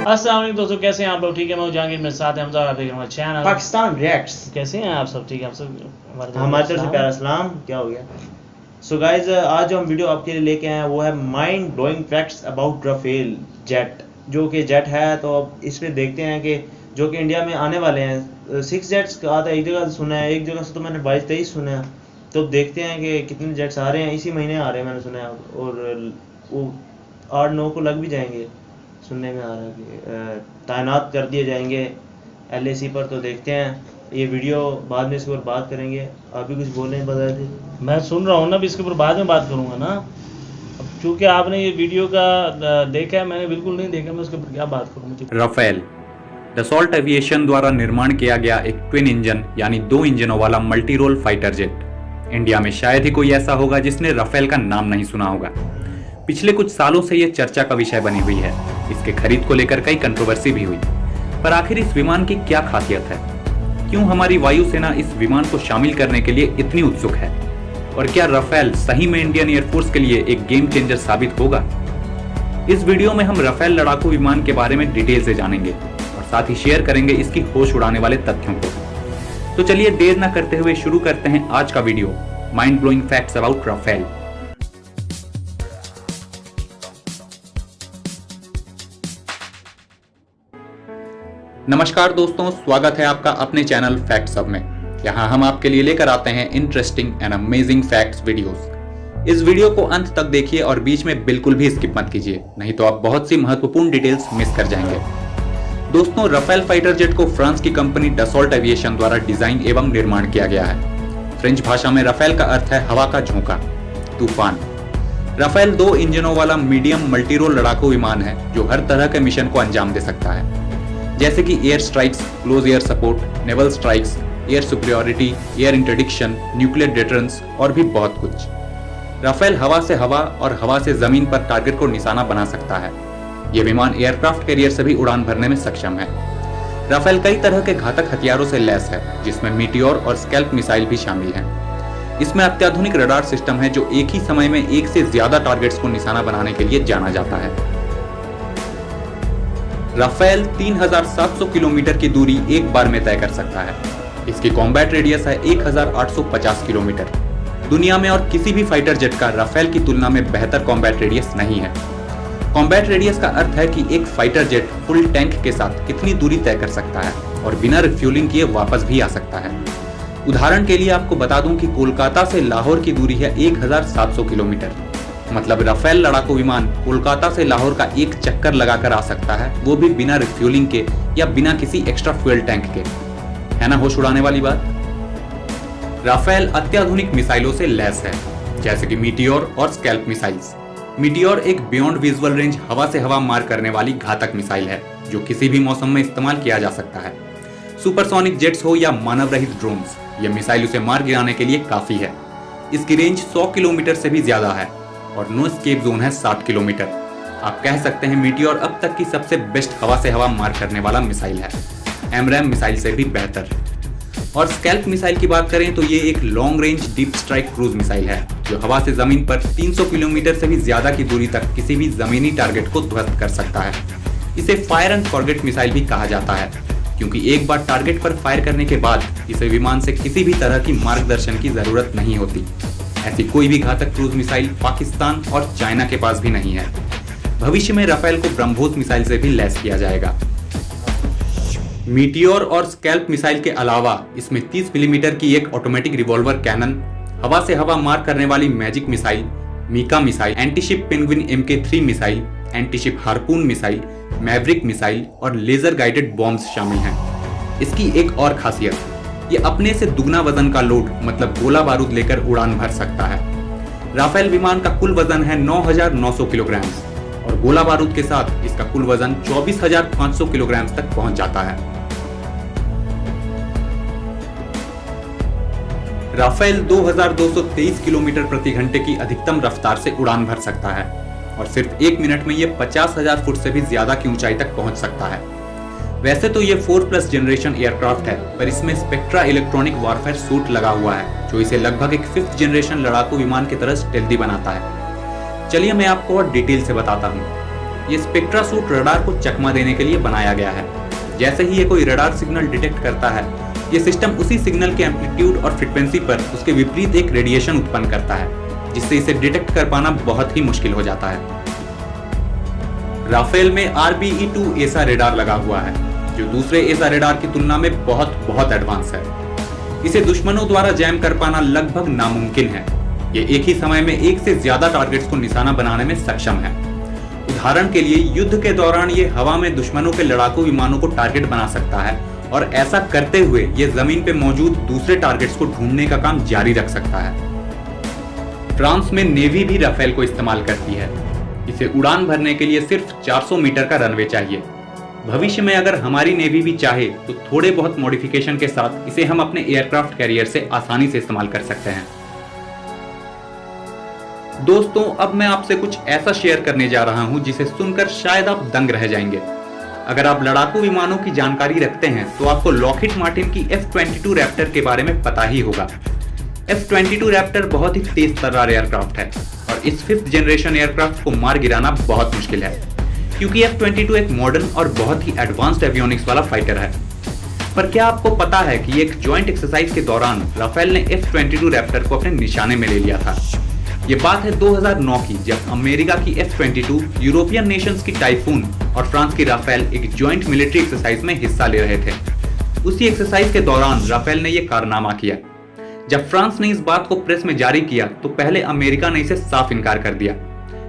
अस्सलाम वालेकुम दोस्तों, कैसे हैं आप लोग? ठीक है, मैं जहांगीर, मेरे साथ हैं हमजा और आप देख रहे हैं चैनल पाकिस्तान रिएक्ट्स। कैसे हैं आप सब? ठीक है, आप सब हमारी तरफ से प्यारा सलाम। क्या हो गया? सो गाइज, आज जो हम वीडियो आपके लिए लेके आए हैं वो है mind blowing facts about Rafale jet, जो कि जेट है। तो अब इस पे देखते हैं कि जो कि इंडिया में आने वाले हैं। 6 जेट्स का आता है, एक जगह से सुना है, एक जगह से तो मैंने 22-23 सुना है। तो देखते हैं कि कितने जेट्स आ रहे हैं। इसी महीने आ रहे हैं मैंने सुना है, और वो 8-9 को लग भी जाएंगे। सुनने में आ रहा है कि तैनात कर दिए जाएंगे LAC पर। तो देखते हैं, ये वीडियो बाद में इसके ऊपर बात करेंगे। आप भी कुछ बोलने बता थे? मैं सुन रहा हूँ ना, भी इसके ऊपर बाद में बात करूँगा ना। अब चूँकि आपने ये वीडियो का देखा है, मैंने बिल्कुल नहीं देखा, मैं उसके ऊपर क्या बात करूँ? मुझे राफेल डसॉल्ट एविएशन द्वारा निर्माण किया गया एक ट्विन इंजन यानी 2 इंजनों वाला multi role fighter jet. India में शायद ही कोई ऐसा होगा जिसने राफेल का नाम नहीं सुना होगा। पिछले कुछ सालों से यह चर्चा का विषय बनी हुई है। इसके खरीद को लेकर कई कंट्रोवर्सी भी हुई, पर आखिर इस विमान की क्या खासियत है? क्यों हमारी वायुसेना इस विमान को शामिल करने के लिए इतनी उत्सुक है? और क्या राफेल सही में इंडियन एयरफोर्स के लिए एक गेम चेंजर साबित होगा? इस वीडियो में हम राफेल लड़ाकू विमान के बारे में डिटेल से जानेंगे और साथ ही शेयर करेंगे इसकी होश उड़ाने वाले तथ्यों को। तो चलिए देर न करते हुए शुरू करते हैं आज का video, mind blowing facts about Rafale. नमस्कार दोस्तों, स्वागत है आपका अपने चैनल फैक्ट्स अब में। यहाँ हम आपके लिए लेकर आते हैं interesting and amazing facts videos. इस वीडियो को अंत तक देखिए और बीच में बिल्कुल भी स्किप मत कीजिए, नहीं तो आप बहुत सी महत्वपूर्ण डिटेल्स मिस कर जाएंगे। दोस्तों, राफेल फाइटर जेट को फ्रांस की कंपनी डसॉल्ट एविएशन द्वारा डिजाइन एवं निर्माण किया गया है। फ्रेंच भाषा में राफेल का अर्थ है हवा का झोंका, तूफान। राफेल 2 इंजनों वाला मीडियम मल्टी रोल लड़ाकू विमान है जो हर तरह के मिशन को अंजाम दे सकता है, जैसे कि air strikes, close air support, naval strikes, air superiority, air interdiction, nuclear deterrence और भी बहुत कुछ। राफेल हवा से हवा और हवा से जमीन पर टारगेट को निशाना बना सकता है। यह विमान एयरक्राफ्ट कैरियर से भी उड़ान भरने में सक्षम है। राफेल कई तरह के घातक हथियारों से लैस है, जिसमें मीटियोर और स्कैल्प मिसाइल भी शामिल हैं। इसमें अत्याधुनिक रडार सिस्टम है जो एक ही समय में एक से ज्यादा टारगेट्स को निशाना बनाने के लिए जाना जाता है। राफेल 3700 किलोमीटर की दूरी एक बार में तय कर सकता है। इसकी कॉम्बैट रेडियस है 1850 किलोमीटर। दुनिया में और किसी भी फाइटर जेट का राफेल की तुलना में बेहतर कॉम्बैट रेडियस नहीं है। कॉम्बैट रेडियस का अर्थ है कि एक फाइटर जेट फुल टैंक के साथ कितनी दूरी तय कर सकता है और बिना रिफ्यूलिंग किए वापस भी आ सकता है। उदाहरण के लिए आपको बता दूं कि कोलकाता से लाहौर की दूरी है 1700 किलोमीटर। मतलब राफेल लड़ाकू विमान कोलकाता से लाहौर का एक चक्कर लगाकर आ सकता है, वो भी बिना रिफ्यूलिंग के या बिना किसी एक्स्ट्रा फ्यूल टैंक के। है ना होश उड़ाने वाली बात? राफेल अत्याधुनिक मिसाइलों से लैस है, जैसे कि मीटियोर और स्कैल्प मिसाइल्स। मीटियोर एक बियॉन्ड विजुअल रेंज हवा से हवा मार करने वाली घातक मिसाइल है जो किसी भी मौसम में इस्तेमाल किया जा सकता है। सुपरसोनिक जेट्स हो या मानव रहित ड्रोन्स, यह मिसाइल उसे मार गिराने के लिए काफी है। इसकी रेंज 100 किलोमीटर से भी ज्यादा है और नो एस्केप जोन है 60 किलोमीटर। आप कह सकते हैं मीटियोर अब तक की सबसे बेस्ट हवा से हवा मार करने वाला मिसाइल है, एमरैम मिसाइल से भी बेहतर। और स्कैल्प मिसाइल की बात करें तो ये एक long range deep strike cruise missile है जो हवा से जमीन पर 300 किलोमीटर से भी ज्यादा की दूरी तक किसी भी जमीनी टारगेट को ध्वस्त कर सकता है। इसे फायर एंड फॉरगेट मिसाइल भी कहा जाता है, क्योंकि एक बार टारगेट पर फायर करने के बाद इसे विमान से किसी भी तरह की मार्गदर्शन की जरूरत नहीं होती। ऐसी कोई भी घातक क्रूज मिसाइल पाकिस्तान और चाइना के पास भी नहीं है। भविष्य में राफेल को ब्रह्मोस मिसाइल से भी लैस किया जाएगा। मीटियोर और स्कैल्प मिसाइल के अलावा इसमें 30 मिलीमीटर की एक ऑटोमेटिक रिवॉल्वर कैनन, हवा से हवा मार करने वाली magic missile, Mica missile, antiship Penguin MK3 missile, antiship Harpoon missile, Maverick missile और लेजर गाइडेड बॉम्ब्स शामिल हैं। इसकी एक और खासियत, ये अपने से दुगना वजन का लोड मतलब गोला बारूद लेकर उड़ान भर सकता है। राफेल विमान का कुल वजन है 9900 किलोग्राम और गोला बारूद के साथ इसका कुल वजन 24500 किलोग्राम तक पहुंच जाता है। राफेल 2223 किलोमीटर प्रति घंटे की अधिकतम रफ्तार से उड़ान भर सकता है और सिर्फ 1 मिनट में यह 50,000 फुट से भी ज्यादा की ऊंचाई तक पहुंच सकता है। वैसे तो ये 4+ जनरेशन एयरक्राफ्ट है, पर इसमें स्पेक्ट्रा इलेक्ट्रॉनिक वारफेयर सूट लगा हुआ है जो इसे लगभग एक 5th जनरेशन लड़ाकू विमान की तरह स्टेल्दी बनाता है। चलिए मैं आपको और डिटेल से बताता हूँ। ये स्पेक्ट्रा सूट रडार को चकमा देने के लिए बनाया गया है। जैसे ही ये कोई रडार सिग्नल डिटेक्ट करता है, ये सिस्टम उसी सिग्नल के एम्पलीट्यूड और फ्रीक्वेंसी पर उसके विपरीत एक रेडिएशन उत्पन्न करता है, जिससे इसे डिटेक्ट कर पाना बहुत ही मुश्किल हो जाता है। राफेल में RBE-2 एसा रेडार लगा हुआ है, जो दूसरे एसा रेडार की तुलना में बहुत एडवांस है। इसे दुश्मनों द्वारा जैम कर पाना लगभग नामुमकिन है। ये एक ही समय में एक से ज्यादा टारगेट्स को निशाना बनाने में सक्षम है। उदाहरण के लिए युद्ध के दौरान ये हवा में दुश्मनों के लड़ाकू विमानों को टारगेट बना सकता है और ऐसा करते हुए ये जमीन पे मौजूद दूसरे टारगेट्स को ढूंढने का काम जारी रख सकता है। फ्रांस में नेवी भी राफेल को इस्तेमाल करती है। इसे उड़ान भरने के लिए सिर्फ 400 मीटर का रनवे चाहिए। भविष्य में अगर हमारी नेवी भी चाहे तो थोड़े बहुत मॉडिफिकेशन के साथ इसे हम अपने एयरक्राफ्ट कैरियर से आसानी से इस्तेमाल कर सकते हैं। दोस्तों, अब मैं आपसे कुछ ऐसा शेयर करने जा रहा हूं जिसे सुनकर शायद आप दंग रह जाएंगे। अगर आप लड़ाकू विमानों की जानकारी रखते हैं तो आपको लॉकहीड मार्टिन की F-22 रैप्टर के बारे में पता ही होगा। F-22 रैप्टर बहुत ही तेज तर्रार एयरक्राफ्ट है और इस 5th जनरेशन एयरक्राफ्ट को मार गिराना बहुत मुश्किल है, क्योंकि F-22 एक मॉडर्न और बहुत ही एडवांस्ड एवियोनिक्स वाला फाइटर है। पर क्या आपको पता है कि एक जॉइंट एक्सरसाइज के दौरान राफेल ने F-22 रैप्टर को अपने निशाने में ले लिया था। ये बात है 2009 की, जब अमेरिका की F-22 यूरोपियन नेशंस की टाइफून और फ्रांस की राफेल एक जॉइंट मिलिट्री एक्सरसाइज में हिस्सा ले रहे थे। उसी एक्सरसाइज के दौरान राफेल ने यह कारनामा किया। जब फ्रांस ने इस बात को प्रेस में जारी किया तो पहले अमेरिका ने इसे साफ इनकार कर दिया।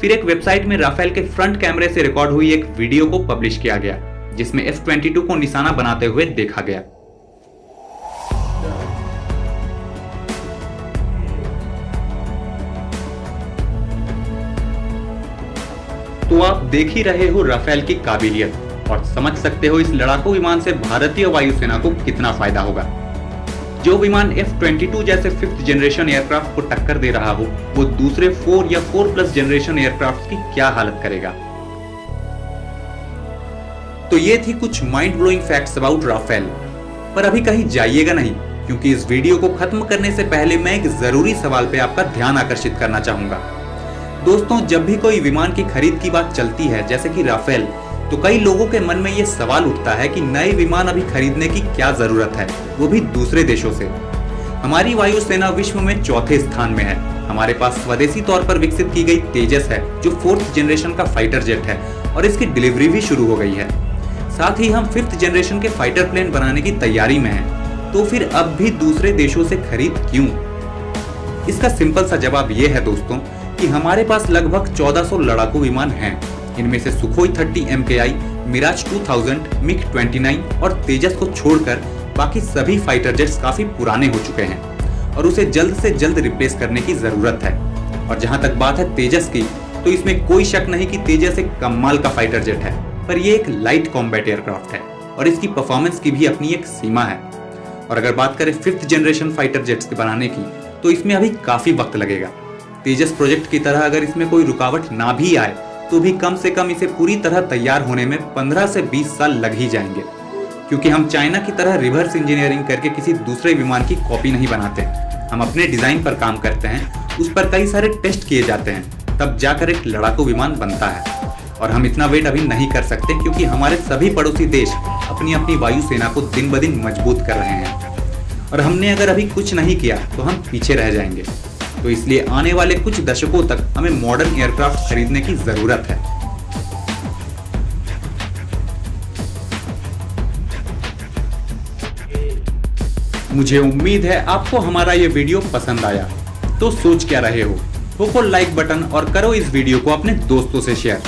फिर एक वेबसाइट में राफेल के फ्रंट कैमरे से रिकॉर्ड हुई एक वीडियो को पब्लिश किया गया, जिसमें F-22 को निशाना बनाते हुए देखा गया। तो आप देख ही रहे हो राफेल की काबिलियत और समझ सकते हो इस लड़ाकू विमान से भारतीय वायुसेना को कितना फायदा होगा। जो विमान F-22 जैसे 5th जनरेशन एयरक्राफ्ट को टक्कर दे रहा हो, वो दूसरे 4 या 4+ जनरेशन एयरक्राफ्ट की क्या हालत करेगा। तो ये थी कुछ mind blowing facts about Rafale. पर अभी कहीं जाइएगा नहीं, क्योंकि इस वीडियो को खत्म करने से पहले मैं एक जरूरी सवाल पे आपका ध्यान आकर्षित करना चाहूंगा। दोस्तों, जब भी कोई विमान की खरीद की बात चलती है, जैसे कि राफेल, तो कई लोगों के मन में ये सवाल उठता है कि नए विमान अभी खरीदने की क्या जरूरत है, वो भी दूसरे देशों से। हमारी वायुसेना विश्व में 4थे स्थान में है। हमारे पास स्वदेशी तौर पर विकसित की गई तेजस है, जो 4th जनरेशन का फाइटर जेट है और इसकी डिलीवरी भी शुरू हो गई है। साथ ही हम 5th जनरेशन के फाइटर प्लेन बनाने की तैयारी में हैं। तो फिर अब भी दूसरे देशों से खरीद क्यों? इसका सिंपल सा जवाब ये है दोस्तों कि हमारे पास लगभग 1400 लड़ाकू विमान हैं। इनमें से सुखोई 30 MKI, मिराज 2000, MiG-29 और तेजस को छोड़कर बाकी सभी फाइटर जेट्स काफी पुराने हो चुके हैं और उसे जल्द से जल्द रिप्लेस करने की जरूरत है। और जहां तक बात है तेजस की, तो इसमें कोई शक नहीं कि तेजस एक कमाल का फाइटर जेट है, पर यह एक लाइट कॉम्बैट एयरक्राफ्ट है और इसकी परफॉर्मेंस की भी अपनी एक सीमा है। और अगर बात करें 5th जनरेशन फाइटर जेट्स के बनाने की, तो इसमें अभी काफी वक्त लगेगा। तेजस प्रोजेक्ट की तरह अगर इसमें कोई रुकावट ना भी आए तो भी कम से कम इसे पूरी तरह तैयार होने में 15 से 20 साल लग ही जाएंगे, क्योंकि हम चाइना की तरह रिवर्स इंजीनियरिंग करके किसी दूसरे विमान की कॉपी नहीं बनाते। हम अपने डिजाइन पर काम करते हैं, उस पर कई सारे टेस्ट किए जाते हैं, तब जाकर एक लड़ाकू विमान बनता है। और हम इतना वेट अभी नहीं कर सकते, क्योंकि हमारे सभी पड़ोसी देश अपनी अपनी वायुसेना को दिन ब दिन मजबूत कर रहे हैं और हमने अगर अभी कुछ नहीं किया तो हम पीछे रह जाएंगे। तो इसलिए आने वाले कुछ दशकों तक हमें मॉडर्न एयरक्राफ्ट खरीदने की जरूरत है। मुझे उम्मीद है आपको हमारा ये वीडियो पसंद आया। तो सोच क्या रहे हो? ठोको लाइक बटन और करो इस वीडियो को अपने दोस्तों से शेयर।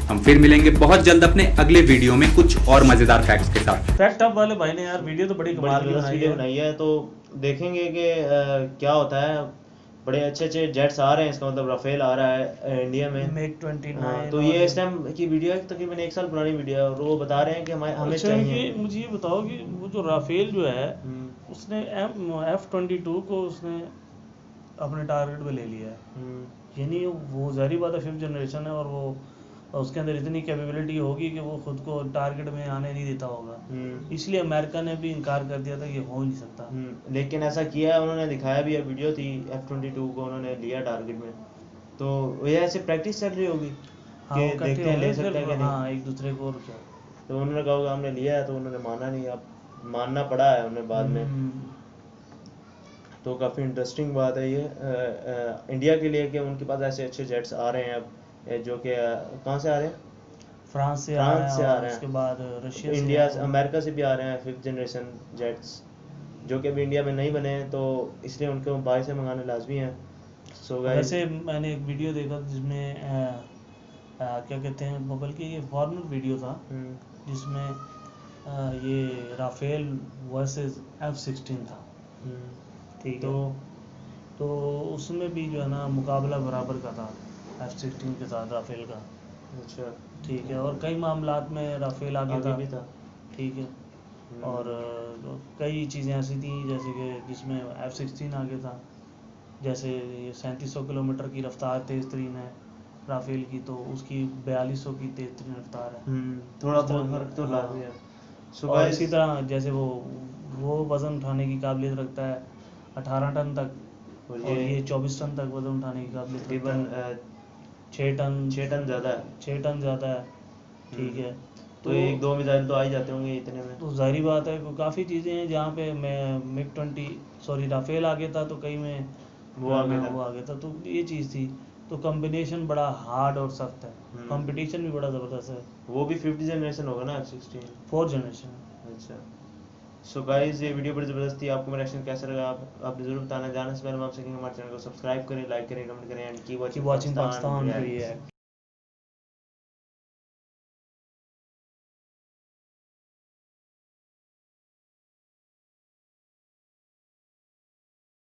हम फिर मिलेंगे बहुत जल्द अपने अगले वीडियो में कुछ और मजेदार फैक्ट्स के साथ। फैक्ट हब वाले भाई ने यार वीडियो तो बड़ी कमाल की बनाई है, तो देखेंगे कि क्या होता है। बड़े अच्छे अच्छे जेट्स आ रहे हैं, इसका मतलब राफेल आ रहा है इंडिया में, MiG-29। तो ये इस टाइम की वीडियो है, तकरीबन 1 साल पुरानी वीडियो है, और वो बता रहे हैं कि हमें चाहिए। मुझे ये बताओ कि वो जो राफेल जो है उसने F-22 को उसने अपने टारगेट पे ले लिया है, यानी वो जाहिर बात है 5th जनरेशन है और वो उसके अंदर इतनी कैपेबिलिटी होगी कि वो खुद को टारगेट में आने नहीं देता होगा। इसलिए अमेरिका ने भी इनकार कर दिया था कि हो नहीं सकता। लेकिन ऐसा किया है, उन्होंने दिखाया भी है, वीडियो थी, F-22 को उन्होंने लिया टारगेट में। तो ये ऐसे प्रैक्टिस चल रही होगी। हाँ, कि वो इकट्ठे देखते हैं हो ले गए, सकते हैं फिर कि नहीं। हाँ एक दूसरे को और क्या। तो उन्होंने कहा होगा हमने लिया है, तो उन्होंने माना नहीं, अब मानना पड़ा है उन्हें बाद में। तो काफ़ी इंटरेस्टिंग बात है ये इंडिया के लिए कि उनके पास ऐसे अच्छे जेट्स आ रहे हैं अब, जो कि कहाँ से आ रहे हैं, फ्रांस से आ फ्रांस रहे से हैं आ और रहे हैं, उसके बाद रशिया से इंडिया आ रहे हैं। अमेरिका से भी आ रहे हैं 5th जनरेशन जेट्स, जो कि अभी इंडिया में नहीं बने हैं, तो इसलिए उनको बाहर से मंगाने लाजमी है। सो गाइस, वैसे मैंने एक वीडियो देखा जिसमें क्या कहते हैं, बल्कि ये फॉर्मल वीडियो था जिसमें ये राफेल वर्सेस F-16 था, ठीक तो है। तो उसमें भी जो है ना मुकाबला बराबर का था F-16 के साथ राफेल का। अच्छा, ठीक है, और कई मामलात में राफेल आगे आगे था। भी था। ठीक है, और कई चीज़ें ऐसी थी जैसे कि जिसमें F-16 आगे था, जैसे ये 3700 किलोमीटर की रफ्तार तेज़ तरीन है राफेल की, तो उसकी 4200 की तेज़ तरीन रफ्तार है। थोड़ा इस तरह बहुत की, फर्क तो हाँ। लाजमी है। सो और गाइस, इसी तरह जैसे वो वज़न उठाने की काबिलियत रखता है 18 टन तक, और और ये ये 24 टन तक वज़न उठाने की काबिलियत रखता तकरीबन है। 6 टन 6 टन ज़्यादा है। 6 टन ज़्यादा है। ठीक है, तो एक दो मिसाइल तो आ ही जाते होंगे इतने में। तो जाहिर बात है कि काफ़ी चीज़ें हैं जहाँ पे मैं राफेल आगे था, तो कई में वो जो है आगे ना था। वो आगे था, तो ये चीज़ थी। तो कॉम्बिनेशन बड़ा हार्ड और सख्त है, कंपटीशन भी बड़ा ज़बरदस्त है। वो भी 5th जनरेशन होगा ना F-16। 4th generation. अच्छा। सो गाइस, ये वीडियो बड़ी ज़बरदस्त थी। आपको मेरा एक्शन कैसा लगा आपने ज़रूर बताना। जाने से पहले मैं आपसे कहेंगे हमारे चैनल को सब्सक्राइब करें, लाइक करें, कमेंट करें एंड कीप की watching watching Pakistan Pakistan reacts. React.